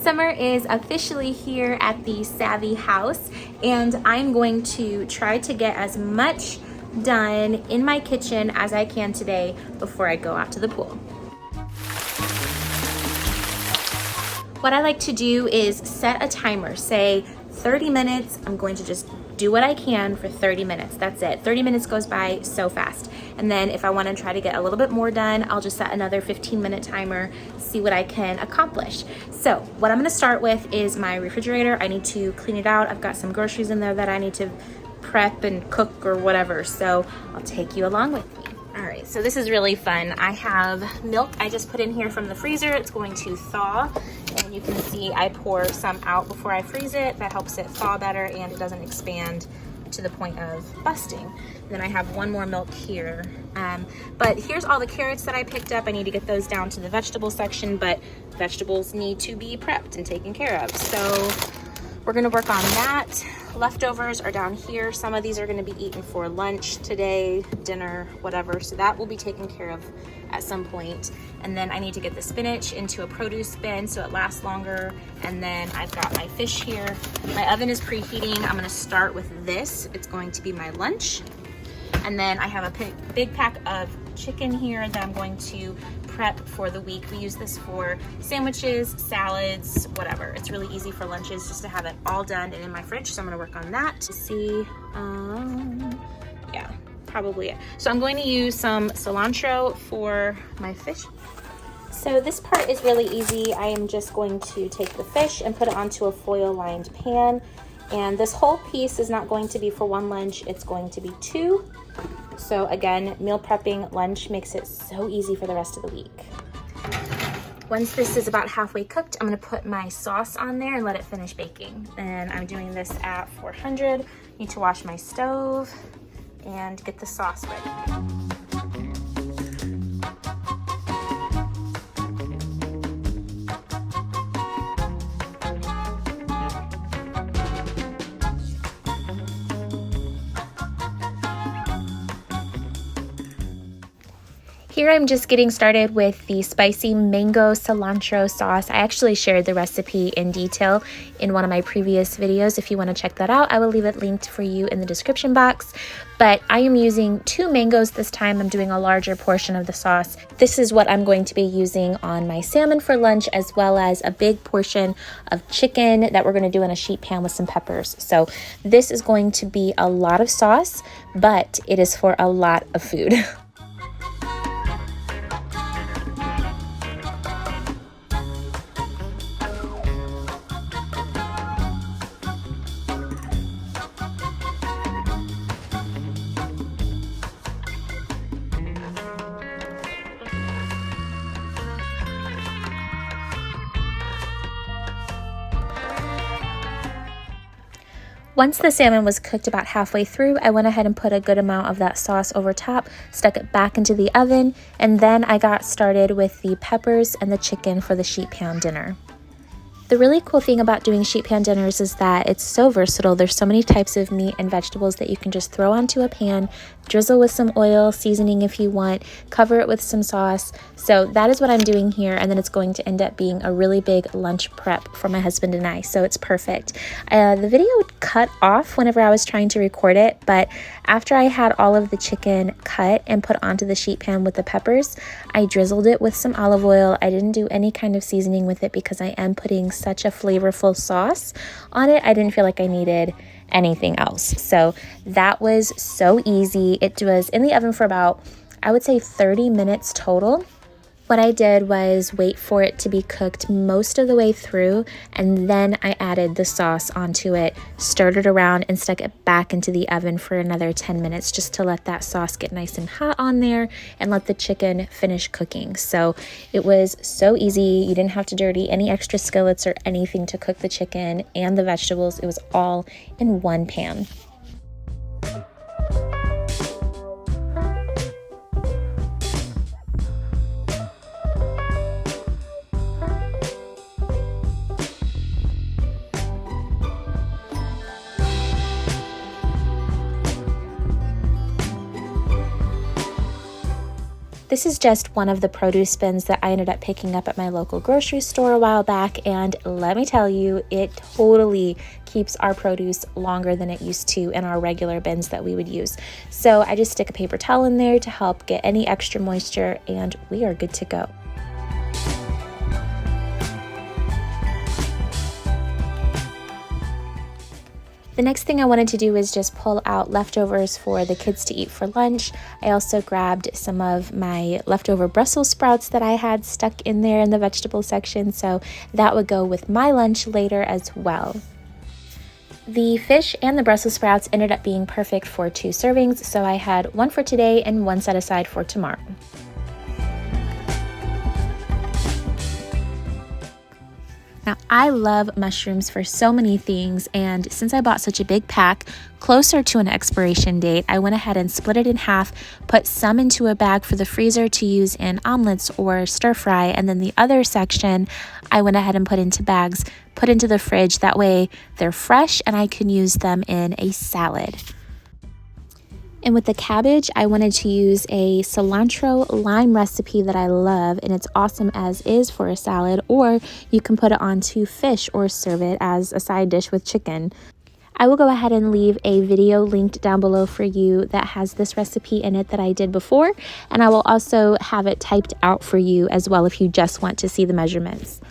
Summer is officially here at the Savvy house, and I'm going to try to get as much done in my kitchen as I can today before I go out to the pool. What I like to do is set a timer, say 30 minutes. I'm going to just do what I can for 30 minutes. That's it. 30 minutes goes by so fast. And then if I want to try to get a little bit more done, I'll just set another 15-minute timer, see what I can accomplish. So what I'm going to start with is my refrigerator. I need to clean it out. I've got some groceries in there that I need to prep and cook or whatever. So I'll take you along with me. All right, so this is really fun. I have milk I just put in here from the freezer. It's going to thaw, and you can see I pour some out before I freeze it. That helps it thaw better and it doesn't expand to the point of busting. And then I have one more milk here. But here's all the carrots that I picked up. I need to get those down to the vegetable section, but vegetables need to be prepped and taken care of. So we're gonna work on that. Leftovers are down here. Some of these are gonna be eaten for lunch today, dinner, whatever. So that will be taken care of at some point. And then I need to get the spinach into a produce bin so it lasts longer. And then I've got my fish here. My oven is preheating. I'm gonna start with this. It's going to be my lunch. And then I have a big pack of chicken here that I'm going to prep for the week. We use this for sandwiches, salads, whatever. It's really easy for lunches just to have it all done and in my fridge. So I'm gonna work on that to see, yeah, probably it. So I'm going to use some cilantro for my fish. So this part is really easy. I am just going to take the fish and put it onto a foil lined pan. And this whole piece is not going to be for one lunch, it's going to be two. So again, meal prepping lunch makes it so easy for the rest of the week. Once this is about halfway cooked, I'm gonna put my sauce on there and let it finish baking. And I'm doing this at 400. Need to wash my stove and get the sauce ready. Here I'm just getting started with the spicy mango cilantro sauce. I actually shared the recipe in detail in one of my previous videos. If you want to check that out, I will leave it linked for you in the description box. But I am using 2 mangoes this time. I'm doing a larger portion of the sauce. This is what I'm going to be using on my salmon for lunch, as well as a big portion of chicken that we're going to do in a sheet pan with some peppers. So this is going to be a lot of sauce, but it is for a lot of food. Once the salmon was cooked about halfway through, I went ahead and put a good amount of that sauce over top, stuck it back into the oven, and then I got started with the peppers and the chicken for the sheet pan dinner. The really cool thing about doing sheet pan dinners is that it's so versatile. There's so many types of meat and vegetables that you can just throw onto a pan, drizzle with some oil, seasoning if you want, cover it with some sauce. So that is what I'm doing here, and then it's going to end up being a really big lunch prep for my husband and I, so it's perfect. The video cut off whenever I was trying to record it, but after I had all of the chicken cut and put onto the sheet pan with the peppers, I drizzled it with some olive oil. I didn't do any kind of seasoning with it because I am putting such a flavorful sauce on it. I didn't feel like I needed anything else. So that was so easy. It was in the oven for about, I would say 30 minutes total. What I did was wait for it to be cooked most of the way through, and then I added the sauce onto it, stirred it around, and stuck it back into the oven for another 10 minutes just to let that sauce get nice and hot on there and let the chicken finish cooking. So it was so easy. You didn't have to dirty any extra skillets or anything to cook the chicken and the vegetables. It was all in one pan. This is just one of the produce bins that I ended up picking up at my local grocery store a while back, and let me tell you, it totally keeps our produce longer than it used to in our regular bins that we would use. So I just stick a paper towel in there to help get any extra moisture, and we are good to go. The next thing I wanted to do is just pull out leftovers for the kids to eat for lunch. I also grabbed some of my leftover Brussels sprouts that I had stuck in there in the vegetable section, so that would go with my lunch later as well. The fish and the Brussels sprouts ended up being perfect for 2 servings, so I had one for today and one set aside for tomorrow. Now, I love mushrooms for so many things, and since I bought such a big pack closer to an expiration date, I went ahead and split it in half, put some into a bag for the freezer to use in omelets or stir fry, and then the other section I went ahead and put into bags, put into the fridge. That way they're fresh and I can use them in a salad. And with the cabbage, I wanted to use a cilantro lime recipe that I love, and it's awesome as is for a salad, or you can put it onto fish or serve it as a side dish with chicken. I will go ahead and leave a video linked down below for you that has this recipe in it that I did before, and I will also have it typed out for you as well if you just want to see the measurements.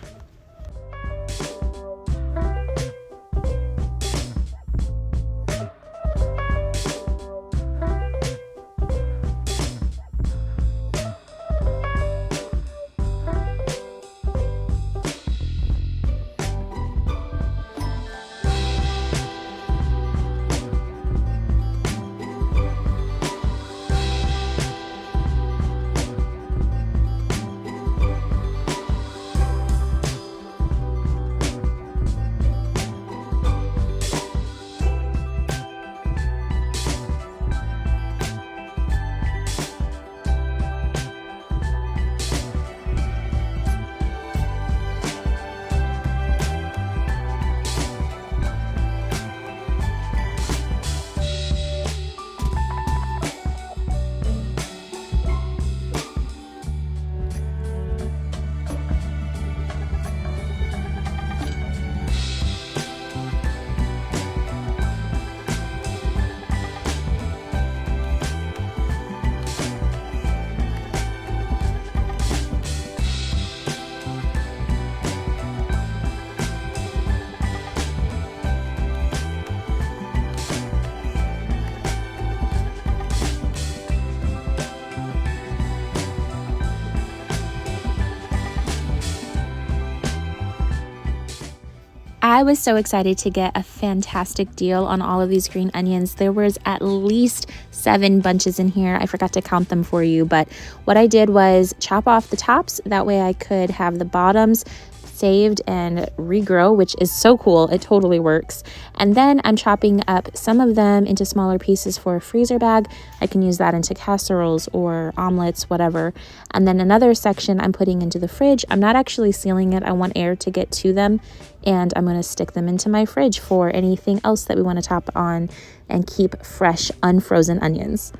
I was so excited to get a fantastic deal on all of these green onions. There was at least 7 bunches in here. I forgot to count them for you, but what I did was chop off the tops. That way I could have the bottoms saved and regrow, which is so cool. It totally works. And then I'm chopping up some of them into smaller pieces for a freezer bag. I can use that into casseroles or omelets, whatever. And then another section I'm putting into the fridge. I'm not actually sealing it. I want air to get to them, and I'm going to stick them into my fridge for anything else that we want to top on and keep fresh, unfrozen onions.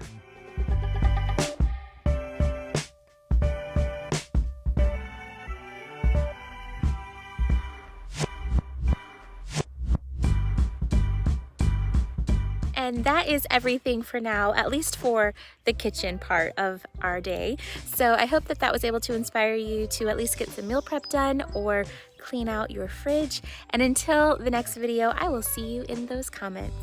And that is everything for now, at least for the kitchen part of our day. So I hope that that was able to inspire you to at least get some meal prep done or clean out your fridge. And until the next video, I will see you in those comments.